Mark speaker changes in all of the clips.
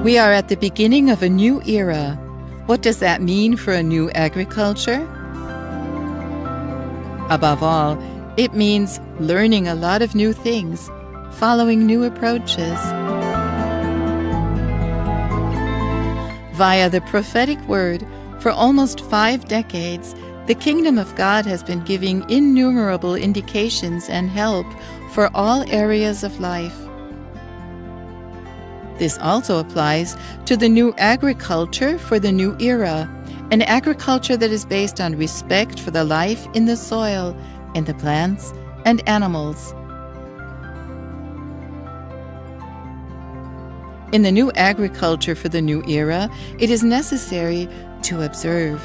Speaker 1: We are at the beginning of a new era. What does that mean for a new agriculture? Above all, it means learning a lot of new things, following new approaches. Via the prophetic word, for almost 5 decades, the kingdom of God has been giving innumerable indications and help for all areas of life. This also applies to the new agriculture for the new era, an agriculture that is based on respect for the life in the soil, in the plants and animals. In the new agriculture for the new era, it is necessary to observe,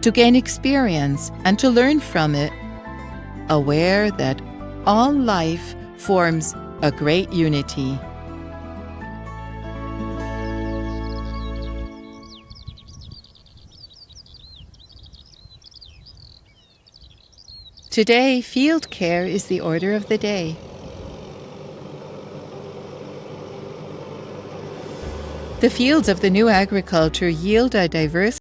Speaker 1: to gain experience and to learn from it, aware that all life forms a great unity. Today, field care is the order of the day. The fields of the new agriculture yield a diverse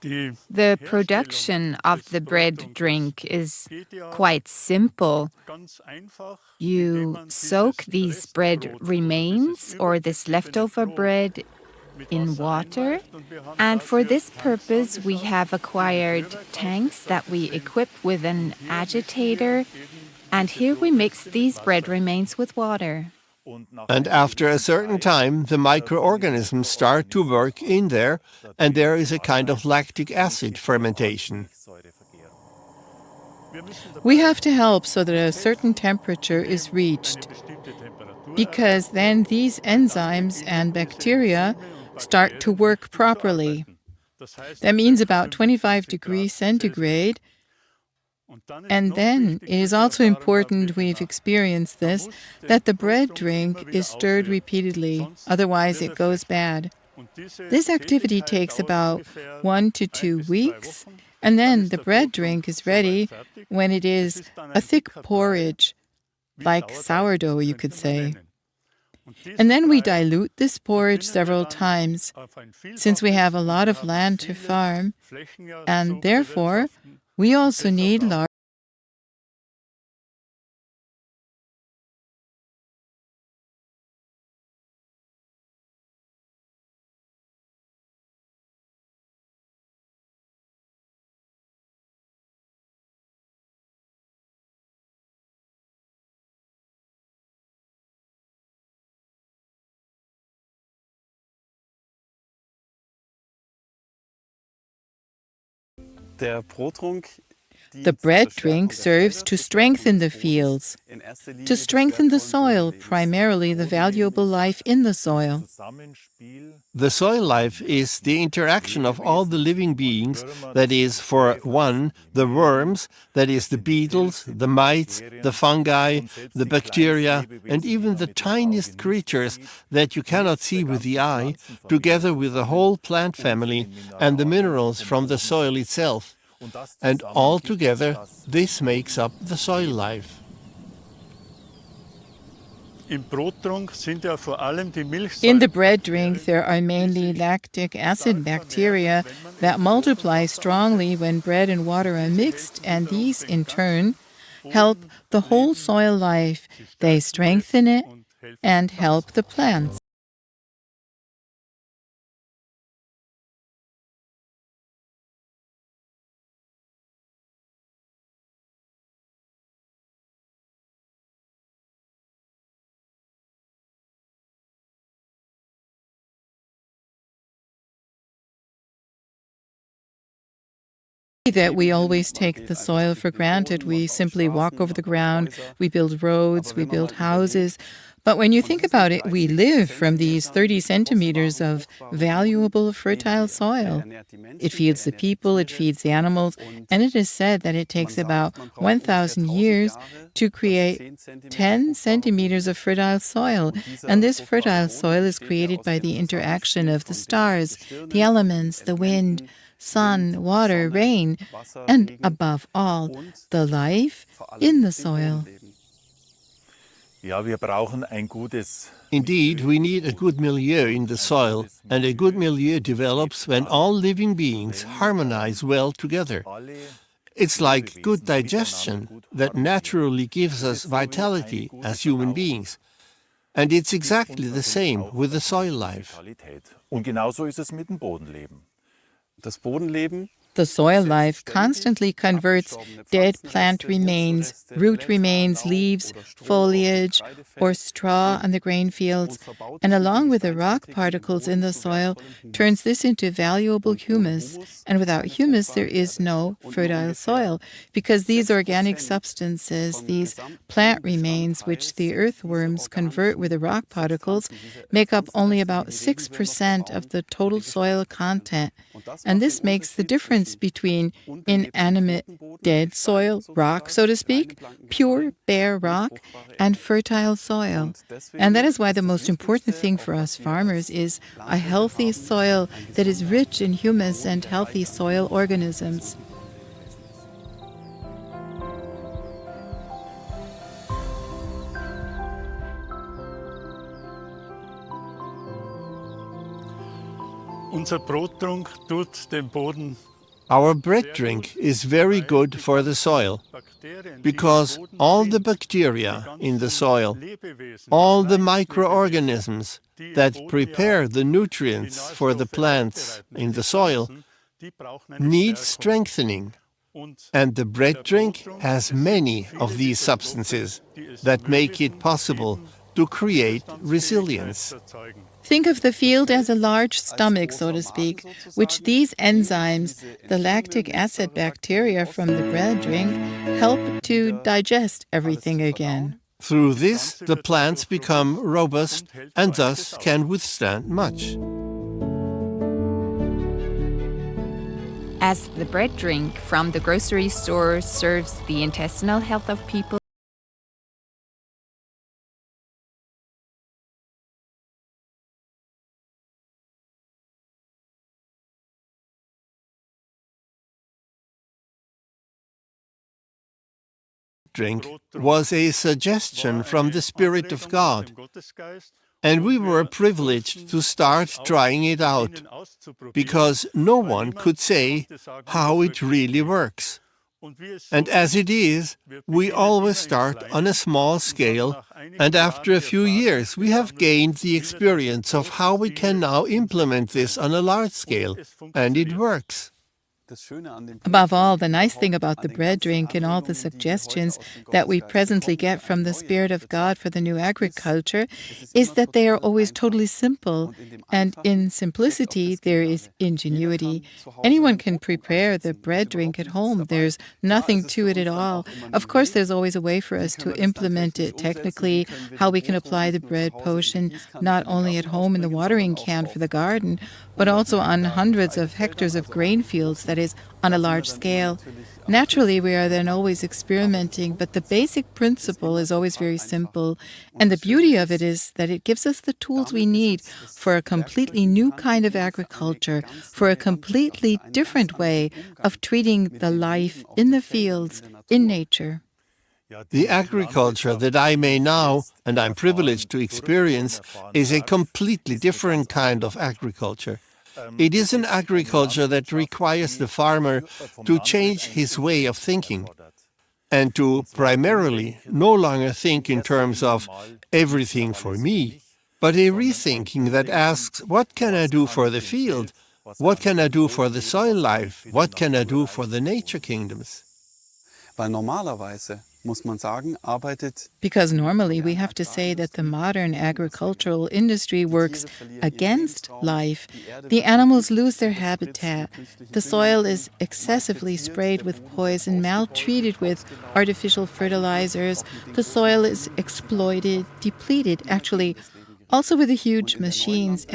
Speaker 2: The production of the bread drink is quite simple. You soak these bread remains or this leftover bread in water, and for this purpose we have acquired tanks that we equip with an agitator, and here we mix these bread remains with water.
Speaker 3: And after a certain time, the microorganisms start to work in there, and there is a kind of lactic acid fermentation.
Speaker 1: We have to help so that a certain temperature is reached, because then these enzymes and bacteria start to work properly. That means about 25 degrees centigrade. And then it is also important, we've experienced this, that the bread drink is stirred repeatedly, otherwise it goes bad. This activity takes about 1 to 2 weeks, and then the bread drink is ready when it is a thick porridge, like sourdough, you could say. And then we dilute this porridge several times, since we have a lot of land to farm, and therefore we also need large The bread drink serves to strengthen the fields, to strengthen the soil, primarily the valuable life in the soil.
Speaker 3: The soil life is the interaction of all the living beings, that is, for one, the worms, that is, the beetles, the mites, the fungi, the bacteria, and even the tiniest creatures that you cannot see with the eye, together with the whole plant family and the minerals from the soil itself. And all together, this makes up the soil life.
Speaker 1: In the bread drink, there are mainly lactic acid bacteria that multiply strongly when bread and water are mixed, and these, in turn, help the whole soil life. They strengthen it and help the plants. That we always take the soil for granted. We simply walk over the ground, we build roads, we build houses. But when you think about it, we live from these 30 centimeters of valuable, fertile soil. It feeds the people, it feeds the animals, and it is said that it takes about 1,000 years to create 10 centimeters of fertile soil. And this fertile soil is created by the interaction of the stars, the elements, the wind, sun, water, rain, and above all, the life in the soil.
Speaker 3: Indeed, we need a good milieu in the soil, and a good milieu develops when all living beings harmonize well together. It's like good digestion that naturally gives us vitality as human beings. And it's exactly the same with the soil life.
Speaker 1: The soil life constantly converts dead plant remains, root remains, leaves, foliage, or straw on the grain fields, and along with the rock particles in the soil, turns this into valuable humus. And without humus, there is no fertile soil, because these organic substances, these plant remains, which the earthworms convert with the rock particles, make up only about 6% of the total soil content. And this makes the difference between inanimate, dead soil, rock, so to speak, pure, bare rock, and fertile soil. And that is why the most important thing for us farmers is a healthy soil that is rich in humus and healthy soil organisms.
Speaker 3: Our bread drink is very good for the soil because all the bacteria in the soil, all the microorganisms that prepare the nutrients for the plants in the soil need strengthening. And the bread drink has many of these substances that make it possible to create resilience.
Speaker 1: Think of the field as a large stomach, so to speak, which these enzymes, the lactic acid bacteria from the bread drink, help to digest everything again.
Speaker 3: Through this, the plants become robust and thus can withstand much.
Speaker 2: As the bread drink from the grocery store serves the intestinal health of people,
Speaker 3: Drink was a suggestion from the Spirit of God, and we were privileged to start trying it out, because no one could say how it really works. And as it is, we always start on a small scale, and after a few years we have gained the experience of how we can now implement this on a large scale, and it works.
Speaker 1: Above all, the nice thing about the bread drink and all the suggestions that we presently get from the Spirit of God for the new agriculture is that they are always totally simple. And in simplicity, there is ingenuity. Anyone can prepare the bread drink at home. There's nothing to it at all. Of course, there's always a way for us to implement it technically, how we can apply the bread potion not only at home in the watering can for the garden, but also on hundreds of hectares of grain fields, that is, on a large scale. Naturally, we are then always experimenting, but the basic principle is always very simple. And the beauty of it is that it gives us the tools we need for a completely new kind of agriculture, for a completely different way of treating the life in the fields, in nature.
Speaker 3: The agriculture that I may now, and I'm privileged to experience, is a completely different kind of agriculture. It is an agriculture that requires the farmer to change his way of thinking and to primarily no longer think in terms of everything for me, but a rethinking that asks, what can I do for the field? What can I do for the soil life? What can I do for the nature kingdoms?
Speaker 4: Weil normalerweise, muss man sagen, arbeitet
Speaker 1: Because normally we have to say that the modern agricultural industry works against life. The animals lose their habitat. The soil is excessively sprayed with poison, maltreated with artificial fertilizers. The soil is exploited, depleted, actually, also with the huge machines.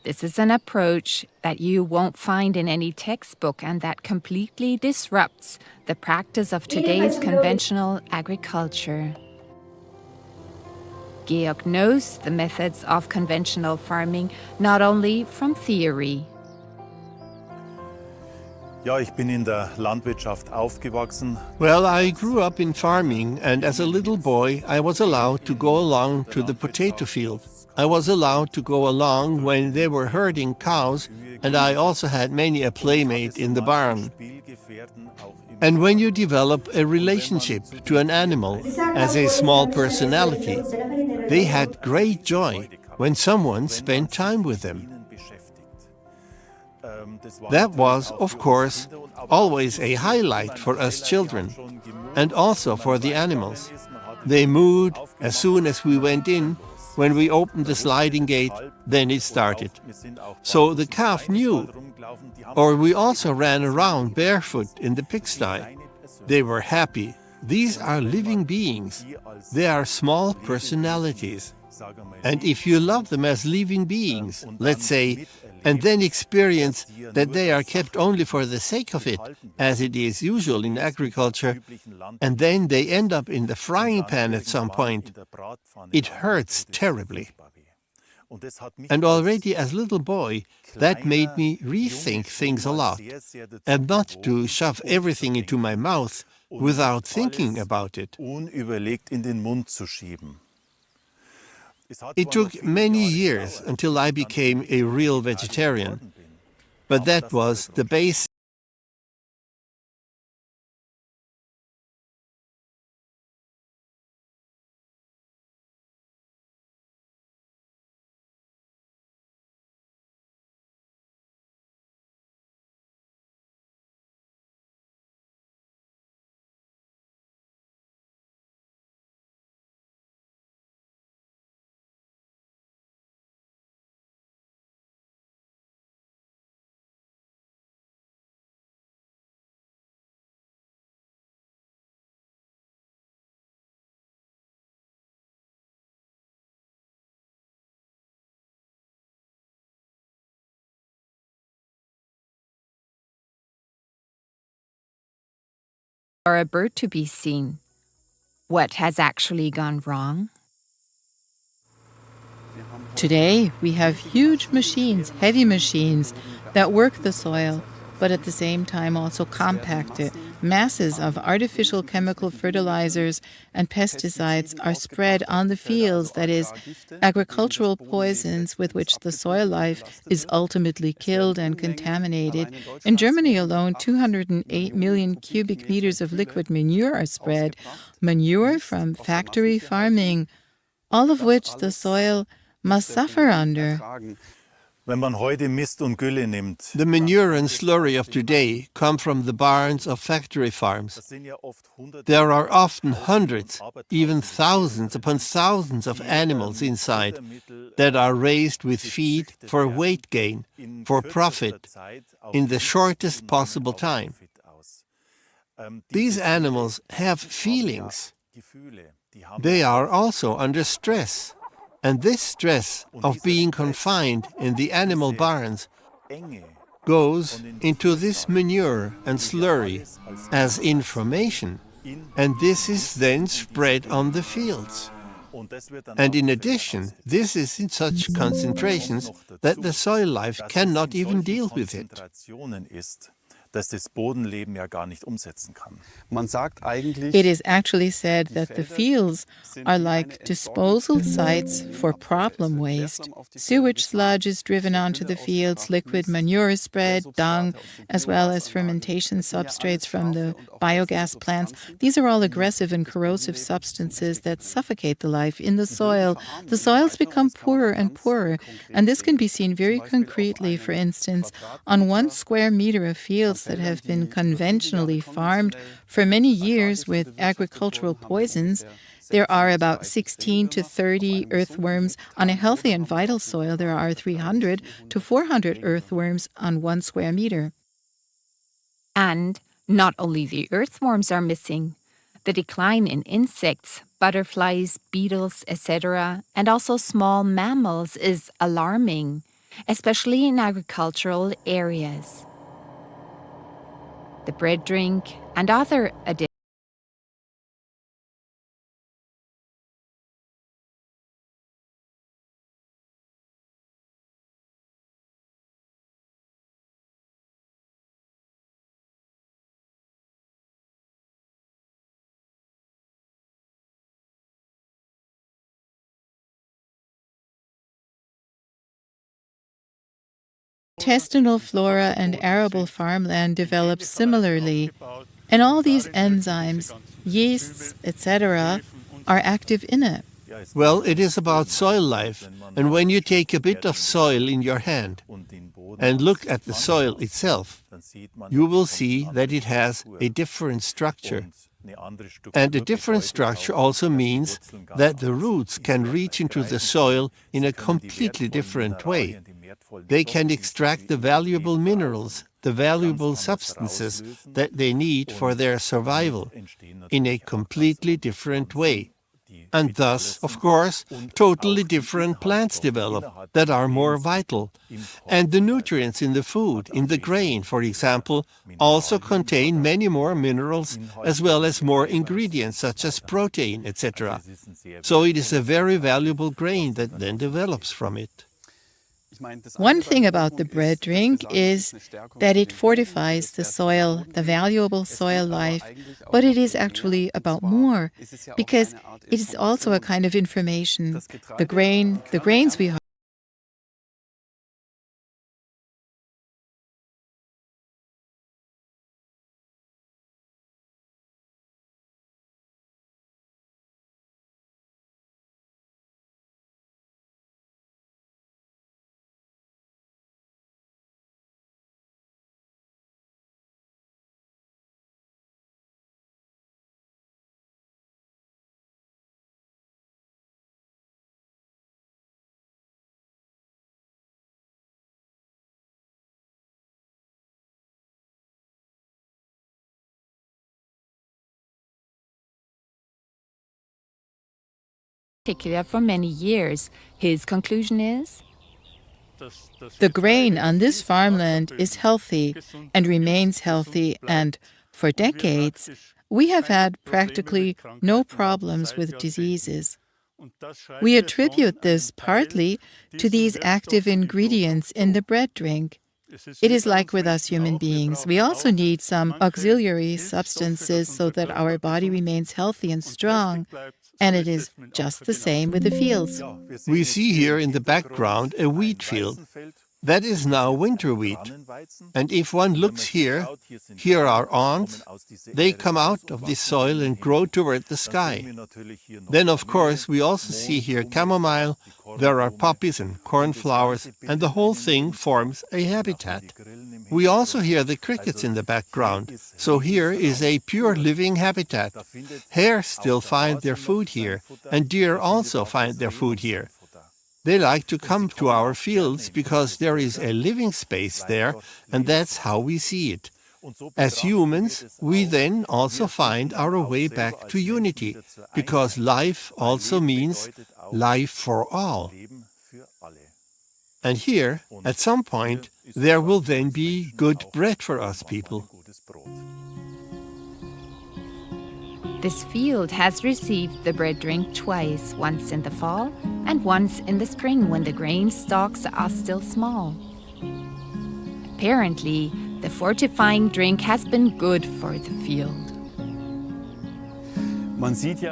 Speaker 2: This is an approach that you won't find in any textbook and that completely disrupts the practice of today's conventional agriculture. Georg knows the methods of conventional farming not only from theory.
Speaker 5: Ja, ich bin in der Landwirtschaft aufgewachsen.
Speaker 3: Well, I grew up in farming, and as a little boy, I was allowed to go along to the potato field. I was allowed to go along when they were herding cows, and I also had many a playmate in the barn. And when you develop a relationship to an animal as a small personality, they had great joy when someone spent time with them. That was, of course, always a highlight for us children, and also for the animals. They mooed as soon as we went in. When we opened the sliding gate, then it started. So the calf knew. Or we also ran around barefoot in the pigsty. They were happy. These are living beings. They are small personalities. And if you love them as living beings, let's say, and then experience that they are kept only for the sake of it, as it is usual in agriculture, and then they end up in the frying pan at some point, it hurts terribly. And already as a little boy, that made me rethink things a lot, and not to shove everything into my mouth without thinking about it.
Speaker 5: Unüberlegt in den Mund zu schieben.
Speaker 3: It took many years until I became a real vegetarian, but that was the base.
Speaker 2: Or a bird to be seen. What has actually gone wrong?
Speaker 1: Today, we have huge machines, heavy machines, that work the soil, but at the same time also compact it. Masses of artificial chemical fertilizers and pesticides are spread on the fields, that is, agricultural poisons with which the soil life is ultimately killed and contaminated. In Germany alone, 208 million cubic meters of liquid manure are spread, manure from factory farming, all of which the soil must suffer under.
Speaker 5: Wenn man heute Mist und Gülle nimmt,
Speaker 3: The manure and slurry of today come from the barns of factory farms.
Speaker 5: das sind ja oft Hunderte,
Speaker 3: There are often
Speaker 5: Tausende
Speaker 3: hundreds,
Speaker 5: von
Speaker 3: even
Speaker 5: Abertausenden
Speaker 3: thousands
Speaker 5: Tiere
Speaker 3: upon thousands of
Speaker 5: die,
Speaker 3: animals
Speaker 5: mit
Speaker 3: inside
Speaker 5: Futtermittel,
Speaker 3: that are raised with feed
Speaker 5: gezüchtet
Speaker 3: for
Speaker 5: werden,
Speaker 3: weight gain,
Speaker 5: in
Speaker 3: for
Speaker 5: kürzester
Speaker 3: profit,
Speaker 5: Zeit auf
Speaker 3: in the
Speaker 5: Wunsch
Speaker 3: shortest
Speaker 5: und
Speaker 3: possible
Speaker 5: auf
Speaker 3: time.
Speaker 5: Profit aus.
Speaker 3: These
Speaker 5: Diese
Speaker 3: animals
Speaker 5: Tiere,
Speaker 3: have
Speaker 5: die haben ja
Speaker 3: feelings.
Speaker 5: Gefühle, die haben
Speaker 3: They
Speaker 5: ja
Speaker 3: are
Speaker 5: auch
Speaker 3: also under stress. And this stress of being confined in the animal barns
Speaker 5: Enge
Speaker 3: goes into this manure and slurry as information. And this is then spread on the fields.
Speaker 5: und das wird dann
Speaker 3: And
Speaker 5: auch
Speaker 3: in
Speaker 5: auf Felder
Speaker 3: addition,
Speaker 5: ausgesetzt.
Speaker 3: this is in such concentrations that the soil life
Speaker 5: Dass es
Speaker 3: cannot
Speaker 5: in
Speaker 3: even
Speaker 5: solchen
Speaker 3: deal with it.
Speaker 5: Konzentrationen ist, dass das Bodenleben ja gar nicht umsetzen kann.
Speaker 4: Man sagt eigentlich,
Speaker 1: It is actually said that the fields are like disposal sites for problem waste. Sewage sludge is driven onto the fields, liquid manure is spread, dung, as well as fermentation substrates from the biogas plants. These are all aggressive and corrosive substances that suffocate the life in the soil. The soils become poorer and poorer, and this can be seen very concretely, for instance, on 1 square meter of fields that have been conventionally farmed for many years with agricultural poisons. There are about 16 to 30 earthworms. On a healthy and vital soil, there are 300 to 400 earthworms on 1 square meter.
Speaker 2: And not only the earthworms are missing, the decline in insects, butterflies, beetles, etc., and also small mammals is alarming, especially in agricultural areas. The bread drink and other additions
Speaker 1: Intestinal flora and arable farmland develop similarly, and all these enzymes, yeasts, etc., are active in it.
Speaker 3: Well, it is about soil life, and when you take a bit of soil in your hand and look at the soil itself, you will see that it has a different structure. And a different structure also means that the roots can reach into the soil in a completely different way. They can extract the valuable minerals, the valuable substances that they need for their survival in a completely different way. And thus, of course, totally different plants develop that are more vital. And the nutrients in the food, in the grain, for example, also contain many more minerals as well as more ingredients such as protein, etc. So it is a very valuable grain that then develops from it.
Speaker 1: One thing about the bread drink is that it fortifies the soil, the valuable soil life, but it is actually about more, because it is also a kind of information. The grains we
Speaker 2: particular for many years. His conclusion is
Speaker 1: The grain on this farmland is healthy and remains healthy, and for decades we have had practically no problems with diseases. We attribute this partly to these active ingredients in the bread drink. It is like with us human beings. We also need some auxiliary substances so that our body remains healthy and strong. And it is just the same with the fields.
Speaker 3: We see here in the background a wheat field. That is now winter wheat. And if one looks here, here are awns. They come out of the soil and grow toward the sky. Then, of course, we also see here chamomile, There are poppies and cornflowers, and the whole thing forms a habitat. We also hear the crickets in the background, so here is a pure living habitat. Hares still find their food here, and deer also find their food here. They like to come to our fields because there is a living space there, and that's how we see it. As humans, we then also find our way back to unity, because life also means life for all. And here, at some point, there will then be good bread for us people.
Speaker 2: This field has received the bread drink twice, once in the fall and once in the spring when the grain stalks are still small. Apparently, the fortifying drink has been good for the field.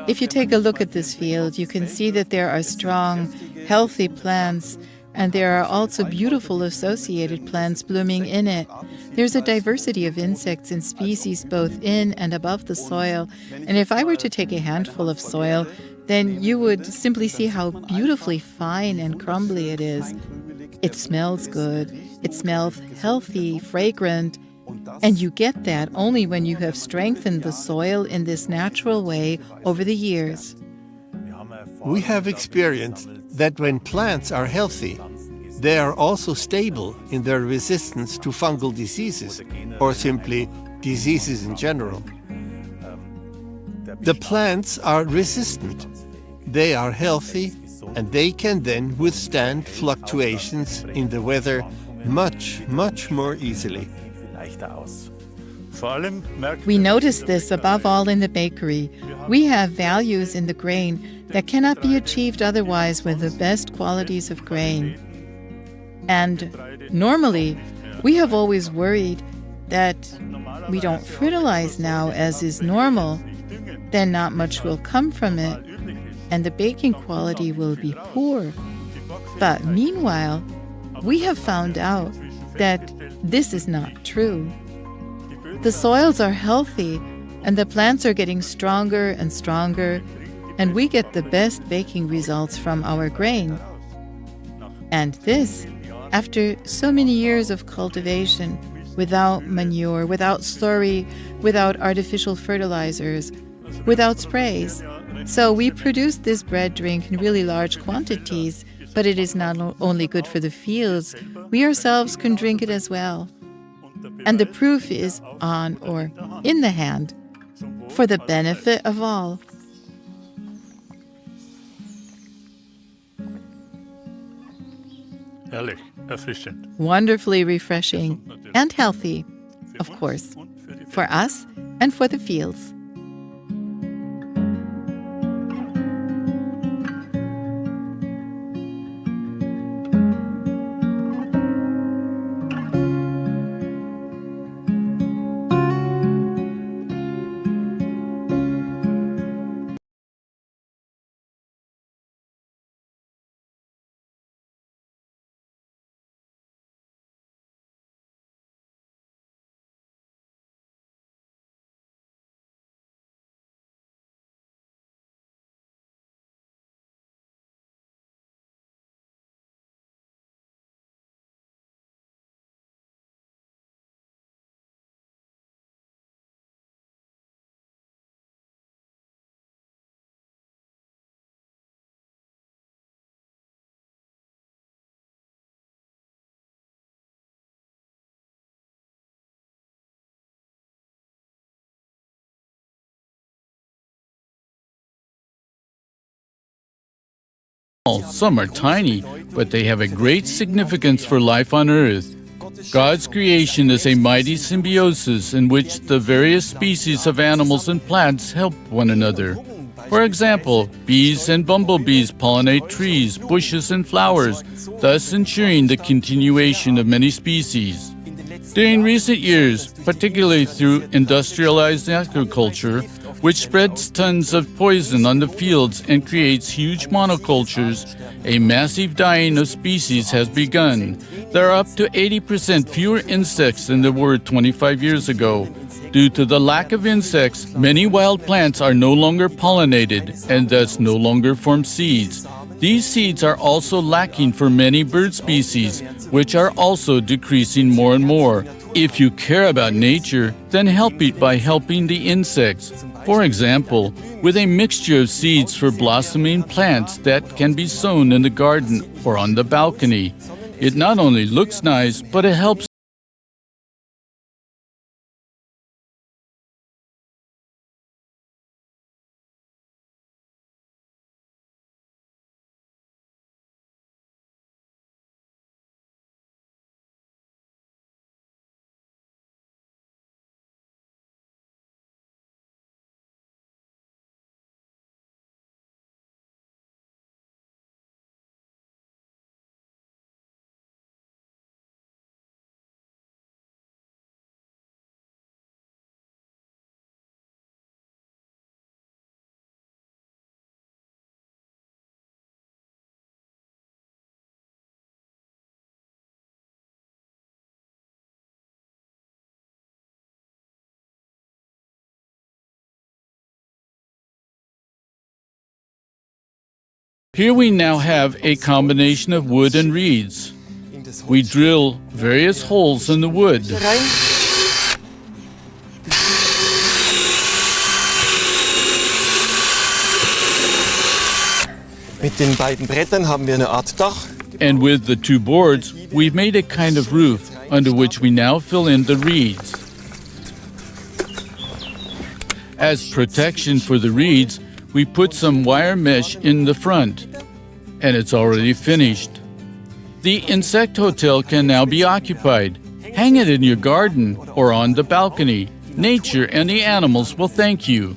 Speaker 1: If you take a look at this field, you can see that there are strong, healthy plants, and there are also beautiful associated plants blooming in it. There's a diversity of insects and species both in and above the soil, and if I were to take a handful of soil, then you would simply see how beautifully fine and crumbly it is. It smells good, it smells healthy, fragrant, and you get that only when you have strengthened the soil in this natural way over the years.
Speaker 3: We have experienced that when plants are healthy, they are also stable in their resistance to fungal diseases, or simply diseases in general. The plants are resistant. They are healthy, and they can then withstand fluctuations in the weather much, much more easily.
Speaker 1: We notice this above all in the bakery. We have values in the grain that cannot be achieved otherwise with the best qualities of grain. And normally, we have always worried that we don't fertilize now as is normal, then not much will come from it, and the baking quality will be poor. But meanwhile, we have found out that this is not true. The soils are healthy, and the plants are getting stronger and stronger, and we get the best baking results from our grain. And this, after so many years of cultivation, without manure, without slurry, without artificial fertilizers, without sprays. So we produce this bread drink in really large quantities, but it is not only good for the fields, we ourselves can drink it as well. And the proof is on or in the hand, for the benefit of all. Wonderfully refreshing and healthy, of course, for us and for the fields.
Speaker 6: Some are tiny, but they have a great significance for life on Earth. God's creation is a mighty symbiosis in which the various species of animals and plants help one another. For example, bees and bumblebees pollinate trees, bushes, and flowers, thus ensuring the continuation of many species. During recent years, particularly through industrialized agriculture, which spreads tons of poison on the fields and creates huge monocultures, a massive dying of species has begun. There are up to 80% fewer insects than there were 25 years ago. Due to the lack of insects, many wild plants are no longer pollinated and thus no longer form seeds. These seeds are also lacking for many bird species, which are also decreasing more and more. If you care about nature, then help it by helping the insects. For example, with a mixture of seeds for blossoming plants that can be sown in the garden or on the balcony. It not only looks nice, but it helps. Here we now have a combination of wood and reeds. We drill various holes in the wood.
Speaker 7: Mit den beiden Brettern haben wir eine Art Dach.
Speaker 6: And with the two boards, we've made a kind of roof under which we now fill in the reeds. As protection for the reeds, we put some wire mesh in the front, and it's already finished. The insect hotel can now be occupied. Hang it in your garden or on the balcony. Nature and the animals will thank you.